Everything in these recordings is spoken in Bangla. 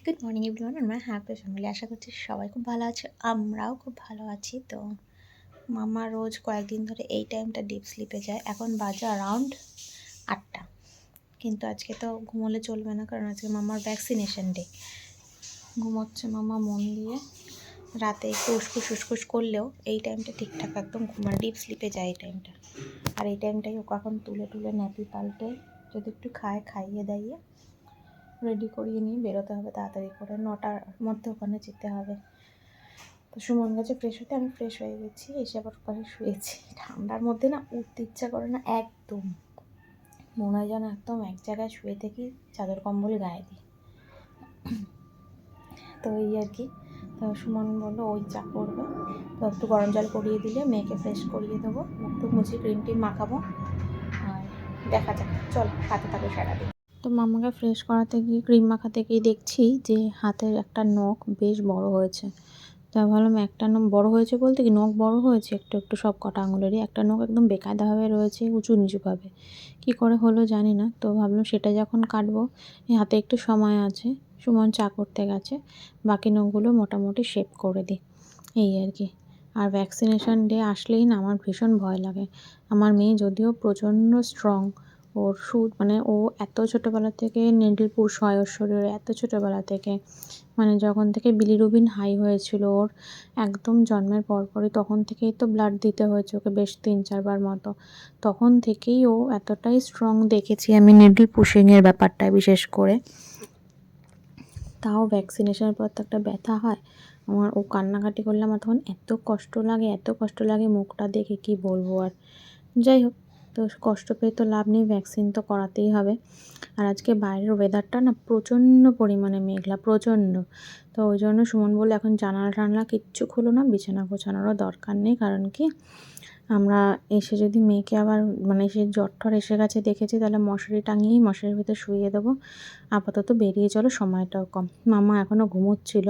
গুড মর্নিং এভরিওয়ান, আমরা হ্যাপি ফ্যামিলি। আশা করছি সবাই খুব ভালো আছে, আমরাও খুব ভালো আছি। তো মামা রোজ কয়েকদিন ধরে এই টাইমটা ডিপ স্লিপে যায়। এখন বাজে অ্যারাউন্ড 8টা, কিন্তু আজকে তো ঘুমোলে চলবে না, কারণ আজকে মামার ভ্যাকসিনেশন ডে। ঘুমোচ্ছে মামা মন দিয়ে, রাতে একটু উসকুস উসকুস করলেও এই টাইমটা ঠিকঠাক একদম মানে ডিপ স্লিপে যায় এই টাইমটা। আর এই টাইমটাই ওকে এখন তুলে তুলে ন্যাপি পাল্টে যদি একটু খাইয়ে দাইয়ে রেডি করিয়ে নিয়ে বেরোতে হবে তাড়াতাড়ি করে, 9টার মধ্যে ওখানে যেতে হবে। তো সুমন গেছে ফ্রেশ হতে, আমি ফ্রেশ হয়ে গেছি, এসে আবার পাশে শুয়েছি। ঠান্ডার মধ্যে না উঠতে ইচ্ছা করে না একদম, মনে হয় যেন একদম এক জায়গায় শুয়ে থেকে চাদর কম্বল গায়ে দিই। তো এই আর কি। তো সুমন বললো ওই চা করবে, তো একটু গরম জল করিয়ে দিলে মেয়েকে ফ্রেশ করিয়ে দেবো, মুখ মুছি ক্রিম টিম মাখাবো, আর দেখা যাক। চল সাথে থাকো সারাদিন। তো মামাকে ফ্রেশ করাতে গিয়ে ক্রিম মাখাতে গিয়ে দেখছি যে হাতের একটা নখ বেশ বড় হয়েছে। তা ভাবলাম একটা নখ বড় হয়েছে বলতে কি, নখ বড় হয়েছে একটু একটু সব কটা আঙুলেরই, একটা নখ একদম বেকায়দাভাবে রয়েছে উঁচু নিচুভাবে, কী করে হলো জানি না। তো ভাবলাম সেটা যখন কাটবো, হাতে একটু সময় আছে, সুমন চা করতে গেছে, বাকি নখগুলো মোটামুটি শেপ করে দিই, এই আর কি। আর ভ্যাকসিনেশন ডে আসলেই না আমার ভীষণ ভয় লাগে। আমার মেয়ে যদিও প্রচণ্ড স্ট্রং, ওর মানে ও এত ছোটোবেলা থেকে নিডল পুশ হয় ওর শরীরে, এত ছোটোবেলা থেকে, মানে যখন থেকে বিলিরুবিন হাই হয়েছিল ওর একদম জন্মের পরপরই, তখন থেকেই তো ব্লাড দিতে হয়েছে ওকে বেশ 3-4 বার মতো। তখন থেকেই ও এতটাই স্ট্রং দেখেছি আমি নিডল পুশিংয়ের ব্যাপারটায় বিশেষ করে। তাও ভ্যাকসিনেশনের পর তো একটা ব্যথা হয় আমার, ও কান্নাকাটি করলে আমার তখন এত কষ্ট লাগে মুখটা দেখে, কি বলবো আর। যাই হোক, তো কষ্ট পেয়ে তো লাভ নেই, ভ্যাকসিন তো করাতেই হবে। আর আজকে বাইরের ওয়েদারটা না প্রচণ্ড পরিমাণে মেঘলা, প্রচণ্ড। তো ওই জন্য সুমন বলল এখন জানালা কিচ্ছু খুলো না, বিছানা গোছানোরও দরকার নেই, কারণ কি আমরা এসে যদি মেয়েকে আবার মানে সে জ্বর ঠর এসে গেছে দেখেছি, তাহলে মশারি টাঙিয়েই মশারির ভিতরে শুইয়ে দেবো। আপাতত বেরিয়ে চলো, সময়টাও কম। মামা এখনও ঘুমোচ্ছিল,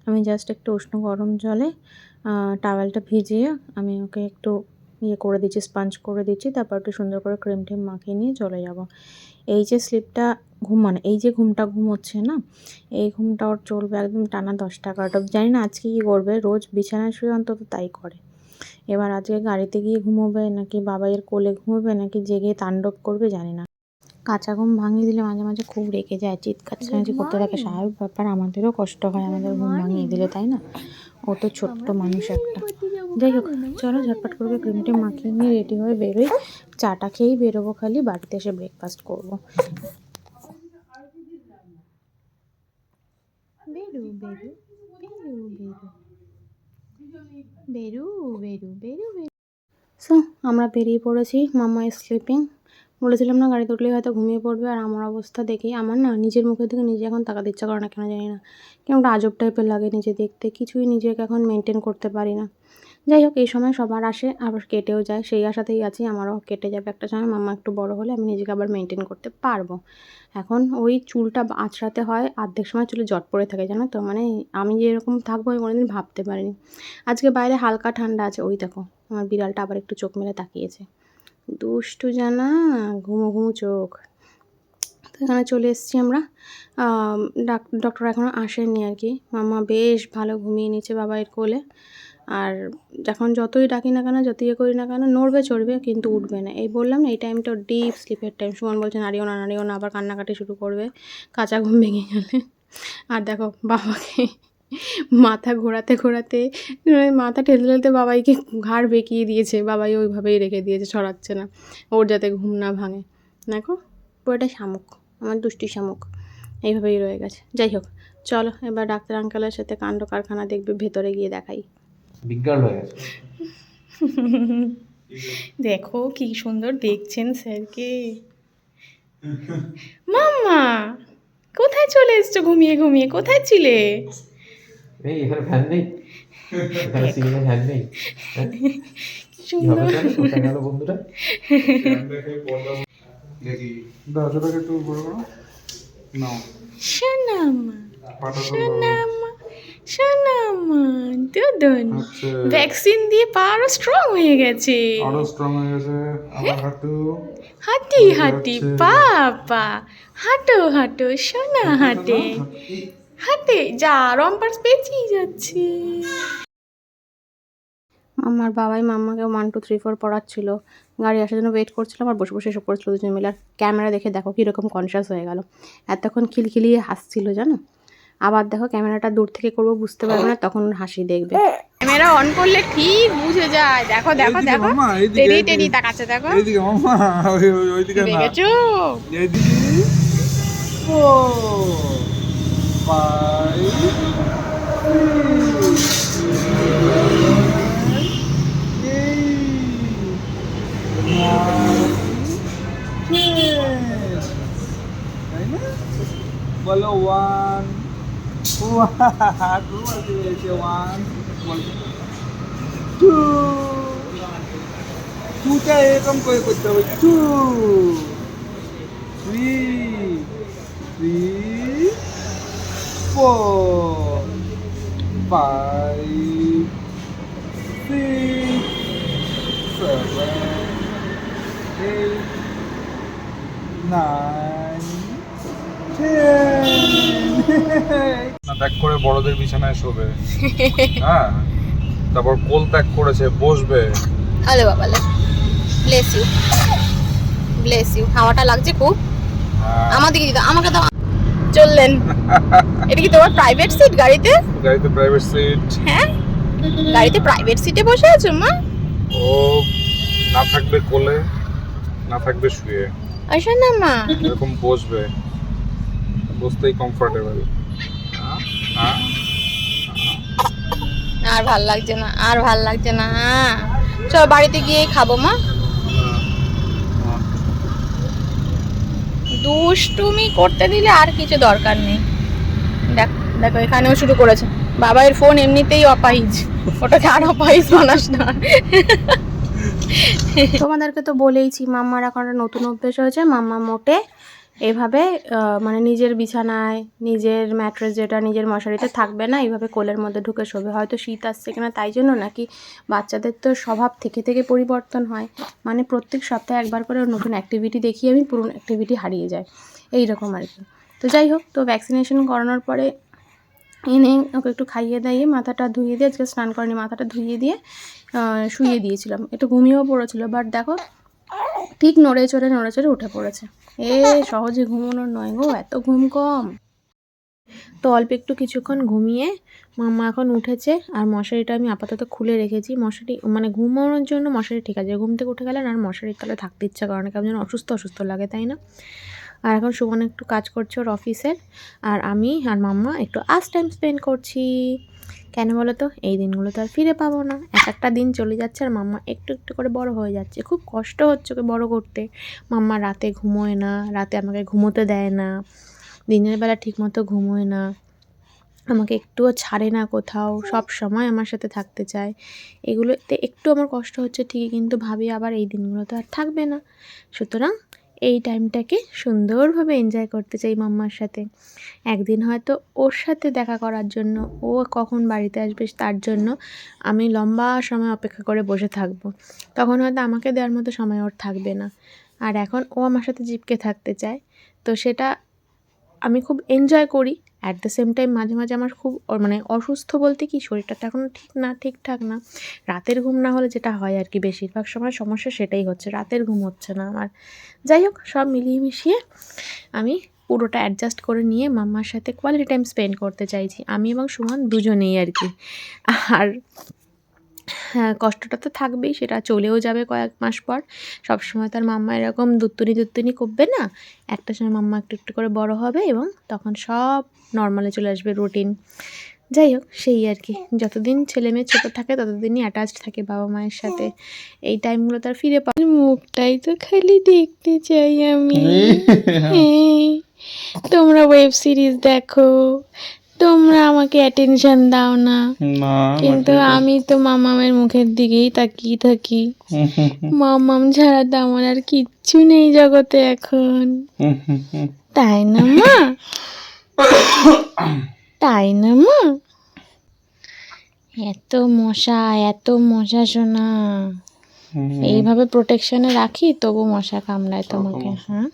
আমি জাস্ট একটু উষ্ণ গরম জলে টাওয়েলটা ভিজিয়ে আমি ওকে একটু করে দিচ্ছি, স্পঞ্জ করে দিচ্ছি, তারপর একটু সুন্দর করে ক্রিম টিম মাখিয়ে নিয়ে চলে যাব। এই যে স্লিপটা মানে এই যে ঘুমটা ঘুমোচ্ছে না, এই ঘুমটা ওর চলবে একদম টানা 10টা 11টা, জানি না আজকে কী করবে, রোজ বিছানায় শুয়ে অন্তত তাই করে। এবার আজকে গাড়িতে গিয়ে ঘুমোবে নাকি বাবাইয়ের কোলে ঘুমোবে নাকি জেগে তাণ্ডব করবে জানি না। কাঁচা ঘুম ভাঙিয়ে দিলে মাঝে মাঝে খুব রেগে যায়, চিৎকার চেঁচামেচি করতে থাকে, স্বাভাবিক ব্যাপার, আমাদেরও কষ্ট হয় আমাদের ঘুম ভাঙিয়ে দিলে, তাই না? ও তো ছোট্ট মানুষ একটা। যাই হোক, চলো ঝটপট করে ক্রিম টিম মাখিয়ে নিয়ে রেডি হয়ে বেরোই, চাটা খেয়েই বেরোবো, খালি বাড়িতে এসে ব্রেকফাস্ট করবো। বেরু বেরু বেরু বেরু বেরু বেরু বেরু। সো আমরা বেরিয়ে পড়েছি, মামা ইজ স্লিপিং। বলেছিলাম না গাড়িতে উঠলেই হয়তো ঘুমিয়ে পড়বে, আর আমার অবস্থা দেখেই আমার না নিজের মুখের দিকে নিজে এখন তাকাতে ইচ্ছা করে না, কেন জানি না, কেমন আজব টাইপের লাগে নিজে দেখতে, কিছুই নিজেকে এখন মেনটেন করতে পারি না। যাই হোক, এই সময় সবার আসে আবার কেটেও যায়, সেই আশাতেই আছি আমারও কেটে যাবে একটা সময়, মামা একটু বড় হলে আমি নিজেকে আবার মেনটেন করতে পারবো। এখন ওই চুলটা আঁচড়াতে হয়, অর্ধেক সময় চুলে জট পড়ে থাকে জানো তো, মানে আমি যেরকম থাকবো আমি কোনোদিন ভাবতে পারিনি। আজকে বাইরে হালকা ঠান্ডা আছে, ওই দেখো আমার বিড়ালটা আবার একটু চোখ মেলে তাকিয়েছে, দুষ্টু জানা, ঘুমো ঘুমো চোখ। তো এখানে চলে এসেছি আমরা, ডক্টর এখনও আসেননি আর কি। মামা বেশ ভালো ঘুমিয়ে নিচ্ছে বাবাইয়ের কোলে, আর যখন যতই ডাকি না কেন, যতই করি না কেন, নড়বে চড়বে কিন্তু উঠবে না। এই বললাম না এই টাইমটা ডিপ স্লিপের টাইম। সুমন বলছে নাড়িও না আবার কান্নাকাটি শুরু করবে কাঁচা ঘুম ভেঙে গেলে। আর দেখো বাবাকে মাথা ঘোরাতে ঘোরাতে, মাথা ঠেলতে বাবাইকে ঘাড় বেঁকিয়ে দিয়েছে, বাবাই ওইভাবেই রেখে দিয়েছে, ছড়াচ্ছে না, ওর যাতে ঘুম না ভাঙে। দেখো পুরোটা শামুক, আমার দুষ্টি শামুক এইভাবেই রয়ে গেছে। যাই হোক, চলো এবার ডাক্তার আঙ্কেলের সাথে কাণ্ড কারখানা দেখবে, ভেতরে গিয়ে দেখাই। বিজ্ঞান হয়ে গেছে। দেখো কি সুন্দর দেখছেন স্যারকে। মাম্মা কোথায় চলে এসছো ঘুমিয়ে ঘুমিয়ে, কোথায় ছিলে? এই এখানে ফ্যান নেই, এখানে সিলিংয়ে ফ্যান নেই। কি সুন্দর কোথায় গেল বন্ধুরা? দেখি দরজাটাকে একটু বড় করো নাও। সোনামা সোনামা সোনামা দুদন, ভ্যাকসিন দিয়ে পা আরো স্ট্রং হয়ে গেছে, আরো স্ট্রং হয়ে গেছে। আবার হাঁটু, হাঁটি পাপা হাঁটো হাঁটো সোনা হাঁটে। হাতে যা রম্পার্স পেঁচিয়ে যাচ্ছে। আমার বাবাই মাম্মাকে 1 2 3 4 পড়াচ্ছিল, গাড়ি আসার জন্য ওয়েট করছিলাম আর বসে বসে এসব পড়ছিল দুজন মিলে। আর ক্যামেরা দেখে দেখো কীরকম কনসিয়াস হয়ে গেল, এতক্ষণ খিলখিলিয়ে হাসছিল জানো। আবার দেখো ক্যামেরাটা দূর থেকে করবো বুঝতে পারবে না, তখন হাসি দেখবে। ক্যামেরা অন করলে ঠিক বুঝে যায়। দেখো দেখো দেখো টেরি টেরি তাকাচ্ছে দেখো। এইদিকে মামা, ওইদিকে না, দেখেছো? এইদিকে 4 5 বলো 1 2টা এরকম করে করতে হবে, 2 3 4 5 6 7 8 9 10 ত্যাগ করে বড়দের বিছানায় শোবে, হ্যাঁ, তারপর কোল ত্যাগ করেছে বসবে। আলে বাবা ব্লেস ইউ, ব্লেস ইউ। হাওয়াটা লাগছে খুব। আমার দিকে দিদা, আমাকে দাও। চললেন। এটা কি তোমার প্রাইভেট সিট গাড়িতে? গাড়িতে প্রাইভেট সিট। হ্যাঁ, গাড়িতে প্রাইভেট সিটে বসে আছো মা? ও না থাকবে কোলে, না থাকবে শুয়ে, আসো না মা। এরকম বসবে, বসতেই কমফোর্টেবল। আর ভাল লাগছে না, আর ভাল লাগছে না। চল বাড়িতে গিয়ে খাবো মা। দুষ্টুমি করতে দিলে আর কিছু দরকার নেই। দেখো এখানেও শুরু করেছে। বাবার ফোন এমনিতেই অপাহিজ, ওটাকে আর অপাহিজ বানাস না। তোমাদেরকে তো বলেইছি মাম্মার এখন একটা নতুন অভ্যেস হয়েছে। মাম্মা মোটে এভাবে মানে নিজের বিছানায় নিজের ম্যাট্রেস যেটা নিজের মশারিতে থাকবে না, এইভাবে কোলের মধ্যে ঢুকে শোবে। হয়তো শীত আসছে কিনা তাই জন্য, নাকি বাচ্চাদের তো স্বভাব থেকে থেকে পরিবর্তন হয়, মানে প্রত্যেক সপ্তাহে একবার করে নতুন অ্যাক্টিভিটি দেখিয়ে আমি পুরনো অ্যাক্টিভিটি হারিয়ে যায়, এইরকম আর কি। তো যাই হোক, তো ভ্যাকসিনেশন করানোর পরে এনে ওকে একটু খাইয়ে দাইয়ে মাথাটা ধুয়ে দিয়ে, আজকে স্নান করেনি, মাথাটা ধুয়ে দিয়ে শুইয়ে দিয়েছিলাম। একটু ঘুমিয়েও পড়েছিল, বাট দেখো ঠিক নড়ে চড়ে উঠে পড়েছে। সহজে ঘুমানোর নয় গো, এত ঘুম কম। তো অল্প একটু কিছুক্ষণ ঘুমিয়ে মাম্মা এখন উঠেছে। আর মশারিটা আমি আপাতত খুলে রেখেছি। মশারি মানে ঘুমানোর জন্য মশারি ঠিক আছে, ঘুম থেকে উঠে গেলে আর মশারির তলে থাকতে ইচ্ছা করে না, কেমন যেন অসুস্থ অসুস্থ লাগে, তাই না? আর এখন সুমন একটু কাজ করছে ওর অফিসের, আর আমি আর মাম্মা একটু টাইম স্পেন্ড করছি। কেন বলো তো, এই দিনগুলো তো আর ফিরে পাবো না। একটা দিন চলে যাচ্ছে আর মাম্মা একটু একটু করে বড় হয়ে যাচ্ছে। খুব কষ্ট হচ্ছে ওকে বড় করতে। মাম্মা রাতে ঘুমোয় না, রাতে আমাকে ঘুমোতে দেয় না, দিনের বেলা ঠিকমতো ঘুমোয় না, আমাকে একটুও ছাড়ে না কোথাও, সব সময় আমার সাথে থাকতে চায়। এগুলোতে একটু আমার কষ্ট হচ্ছে ঠিকই, কিন্তু ভাবি আবার এই দিনগুলো তো আর থাকবে না, সুতরাং এই টাইমটাকে সুন্দরভাবে এনজয় করতে চাই মাম্মার সাথে। একদিন হয়তো ওর সাথে দেখা করার জন্য, ও কখন বাড়িতে আসবে তার জন্য আমি লম্বা সময় অপেক্ষা করে বসে থাকবো। তখন হয়তো আমাকে দেওয়ার মতো সময় ওর থাকবে না। আর এখন ও আমার সাথে চিপকে থাকতে চায়, তো সেটা আমি খুব এনজয় করি। অ্যাট দ্য সেম টাইম মাঝে মাঝে আমার খুব মানে অসুস্থ বলতে কি, শরীরটা তো এখনও ঠিকঠাক না। রাতের ঘুম না হলে যেটা হয় আর কি, বেশিরভাগ সময় সমস্যা সেটাই হচ্ছে, রাতের ঘুম হচ্ছে না আমার। যাই হোক, সব মিলিয়ে মিশিয়ে আমি পুরোটা অ্যাডজাস্ট করে নিয়ে মাম্মার সাথে কোয়ালিটি টাইম স্পেন্ড করতে চাইছি, আমি এবং সুমন দুজনেই আর কি। আর হ্যাঁ, কষ্টটা তো থাকবেই, সেটা চলেও যাবে কয়েক মাস পর। সবসময় তার মাম্মা এরকম দুত্তুনি করবে না। একটা সময় মাম্মা একটু একটু করে বড় হবে এবং তখন সব নর্মালে চলে আসবে, রুটিন। যাই হোক, সেই আর কি। যতদিন ছেলে মেয়ে ছোটো থাকে ততদিনই অ্যাটাচড থাকে বাবা মায়ের সাথে। এই টাইমগুলো তার ফিরে পাওয়া, মুখটাই তো খালি দেখতে চাই আমি। তোমরা ওয়েব সিরিজ দেখো, তোমরা আমাকে অ্যাটেনশন দাও না, কিন্তু আমি তো মামামের মুখের দিকেই তাকিয়ে থাকি। মামাম ছাড়া তো আমার আর কিচ্ছু নেই জগতে এখন, তাই না মা? তাই না মা? এত মশা শোনা, এইভাবে প্রোটেকশনে রাখি তবু মশা কামড়ায় তোমাকে। হ্যাঁ,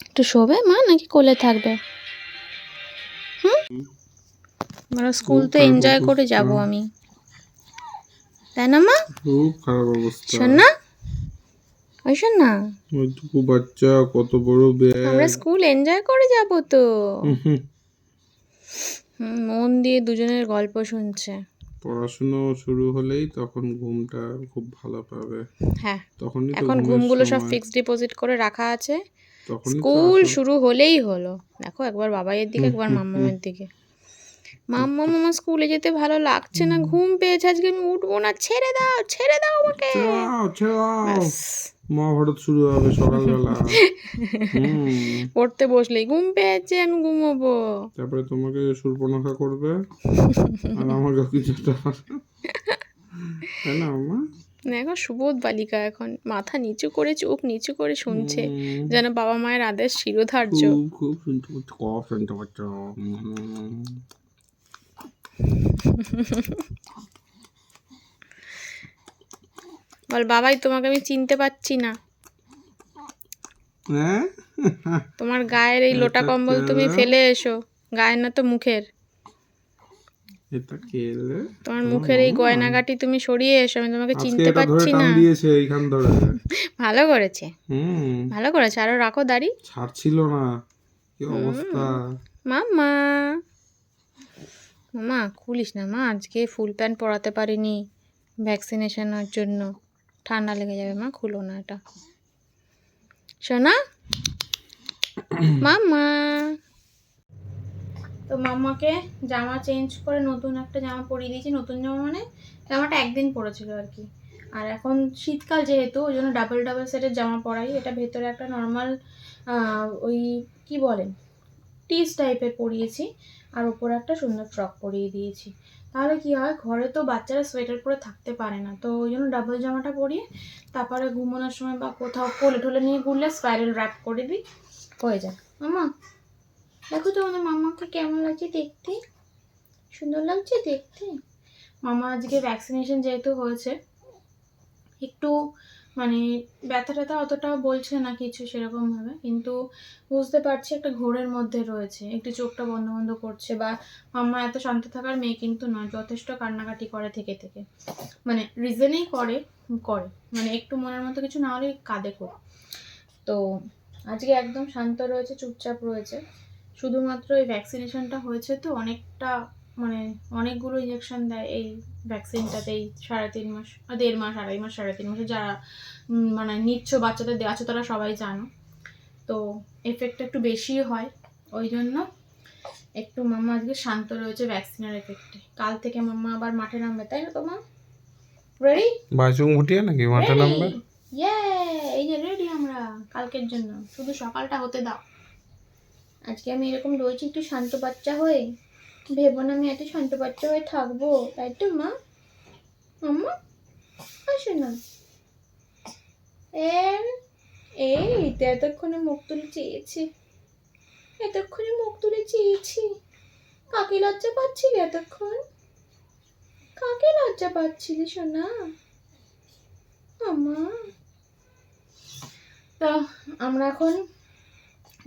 একটু শোবে মা নাকি কোলে থাকবে? মানে স্কুল তো এনজয় করে যাব আমি, তাই না মা? খুব খারাপ অবস্থা। শোন না, ওই শোন না, ওইটুকু বাচ্চা, কত বড় ব্যাগ। আমরা স্কুল এনজয় করে যাব তো। মন দিয়ে দুজনের গল্প শুনছে। পড়াশুনো শুরু হলেই তখন ঘুমটা খুব ভালো পাবে। হ্যাঁ, তখনই তো এখন ঘুমের ঘুমগুলো সব সময়। ফিক্সড ডিপোজিট করে রাখা আছে, তখনই তো স্কুল আসল- শুরু হলেই হলো। দেখো একবার বাবাইয়ের দিকে একবার মাম্মামের দিকে। মাম্মা মামা স্কুলে যেতে ভালো লাগছে না, ঘুম পেয়েছে আজকে, আমি উঠবো না, ছেড়ে দাও ছেড়ে দাও আমাকে। ছেড়াও। ব্যাস। মহাভারত শুরু হবে সকালবেলা। পড়তে বসলেই ঘুম পেয়েছে, আমি ঘুমোবো। তারপরে তোমাকে সুর্পনখা করবে আর আমাকে কিছু তাই না আম্মা? দেখো সুবোধ বালিকা এখন মাথা নিচু করে চোখ নিচু করে শুনছে, যেন বাবা মায়ের আদেশ শিরোধার্য। খুব খুব শুনতে পাচ্ছ, কফ শুনতে পাচ্ছ। বল বাবাই তোমাকে আমি চিনতে পারছি না, হ্যাঁ তোমার গায়ের এই লোটা কম্বল তুমি ফেলে এসো, গায়ের না তো মুখের, এটা কেলে তোমার মুখের এই গয়নাগাটি তুমি সরিয়ে এসো, আমি তোমাকে আজকে চিনতে এটা ধরে পারছি টান না। দিয়েছে এইখান ধরে। ভালো করেছে, হুম ভালো করেছে, আরো রাখো দাড়ি। ছাড়ছিল না, কি অবস্থা। মাম্মা মামা খুলিস না মা, আজকে ফুল প্যান্ট পরাতে পারিনি ভ্যাকসিনেশনের জন্য, ঠান্ডা লেগে যাবে মা, খুলো না এটা শোনা মাম্মা। তো মাম্মাকে জামা চেঞ্জ করে নতুন একটা জামা পরিয়ে দিয়েছি, নতুন জামা মানে জামাটা একদিন পরেছিল আর কি। আর এখন শীতকাল যেহেতু, ওই জন্য ডাবল ডাবল সেটের জামা পরাই। এটা ভেতরে একটা নর্মাল ওই কি বলেন টিস টাইপের পরিয়েছি, আর ওপরে একটা সুন্দর ফ্রক পরিয়ে দিয়েছি। তাহলে কি হয়, ঘরে তো বাচ্চারা সোয়েটার পরে থাকতে পারে না, তো ওই জন্য ডাবল জামাটা পরিয়ে তারপরে ঘুমানোর সময় বা কোথাও কোলে টোলে নিয়ে ঘুরলে স্পাইরাল র্যাপ করে দিই, হয়ে যায়। মামা দেখো তো আমাদের মামাকে কেমন লাগছে দেখতে, সুন্দর লাগছে দেখতে। মামা আজকে ভ্যাকসিনেশন যেহেতু হয়েছে, একটু মানে ব্যথা ট্যাথা অতটা বলছে না কিছু সেরকমভাবে, কিন্তু বুঝতে পারছি একটা ঘোরের মধ্যে রয়েছে, একটু চোখটা বন্ধ বন্ধ করছে। বা মাম্মা এত শান্ত থাকার মেয়ে কিন্তু নয়, যথেষ্ট কান্নাকাটি করে থেকে থেকে, মানে রিজনেই করে করে মানে একটু মনের মতো কিছু না হলে কাঁদে খুব। তো আজকে একদম শান্ত রয়েছে, চুপচাপ রয়েছে। শুধুমাত্র এই ভ্যাকসিনেশনটা হয়েছে তো অনেকটা, মানে অনেকগুলো ইঞ্জেকশন দেয় এই ভ্যাকসিনটাতেই, 3.5 মাস 1.5 মাস 2.5 মাস 3.5 মাসে যারা মানে নিচ্ছ বাচ্চাদের দেওয়া আছে তারা সবাই জানো। তো এফেক্টটা একটু বেশি হয়, ওই জন্য একটু মাম্মা আজকে শান্ত রয়েছে ভ্যাকসিনের এফেক্টে। কাল থেকে মাম্মা আবার মাঠে নামবে, তাই না তোমার? রেডি? বাইচুং ভুটিয়া নাকি মাঠে নামবে? ইয়ে, এই যে রেডি আমরা কালকের জন্য, শুধু সকালটা হতে দাও। আজকে আমি এরকম রয়েছি একটু শান্ত বাচ্চা হয়ে, ভেবো না আমি এত শান্ত বাচ্চা হয়ে থাকবো, তাই তো মা? মাম্মা আসো না, এই তো এতক্ষণে মুখ তুলে চেয়েছি, এতক্ষণে মুখ তুলে চেয়েছি। কাকে লজ্জা পাচ্ছিলি এতক্ষণ? কাকে লজ্জা পাচ্ছিলি সোনা? মামা। তো আমরা এখন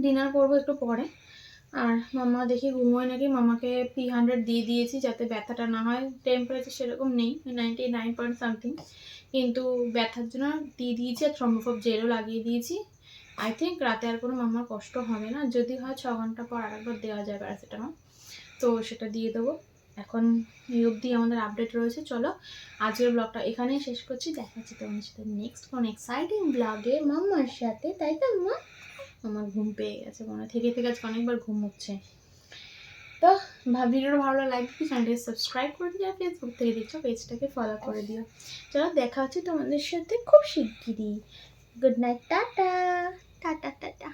ডিনার করবো একটু পরে, আর মামা দেখি ঘুমোয় নাকি। মামাকে P100 দিয়ে দিয়েছি যাতে ব্যথাটা না হয়, টেম্পারেচার সেরকম নেই, 99 পয়েন্ট সামথিং, কিন্তু ব্যথার জন্য দিয়ে দিয়েছি। আর থ্রম্বোফব জেলও লাগিয়ে দিয়েছি। আই থিঙ্ক রাতে আর কোনো মামার কষ্ট হবে না, যদি হয় 6 ঘন্টা পর আরেকবার দেওয়া যায় প্যারাসিটামল, তো সেটা দিয়ে দেবো। এখন এই অবধি আমাদের আপডেট রয়েছে। চলো আজকের ব্লগটা এখানেই শেষ করছি, দেখা হচ্ছে তোমাদের সাথে নেক্সট কোনো এক্সাইটিং ব্লগে মাম্মার সাথে, তাই তো মা? আমার ঘুম পেয়ে গেছে মনে থেকে থেকে, আজকে অনেকবার ঘুম হচ্ছে। তো ভিডিওটা ভালো লাগলে চ্যানেলটাকে সাবস্ক্রাইব করে দিও, ফেসবুক থেকে দেখছো পেজটাকে ফলো করে দিও। চলো দেখা হচ্ছে তোমাদের সাথে খুব শিগগিরই। Good night, tata tata tata.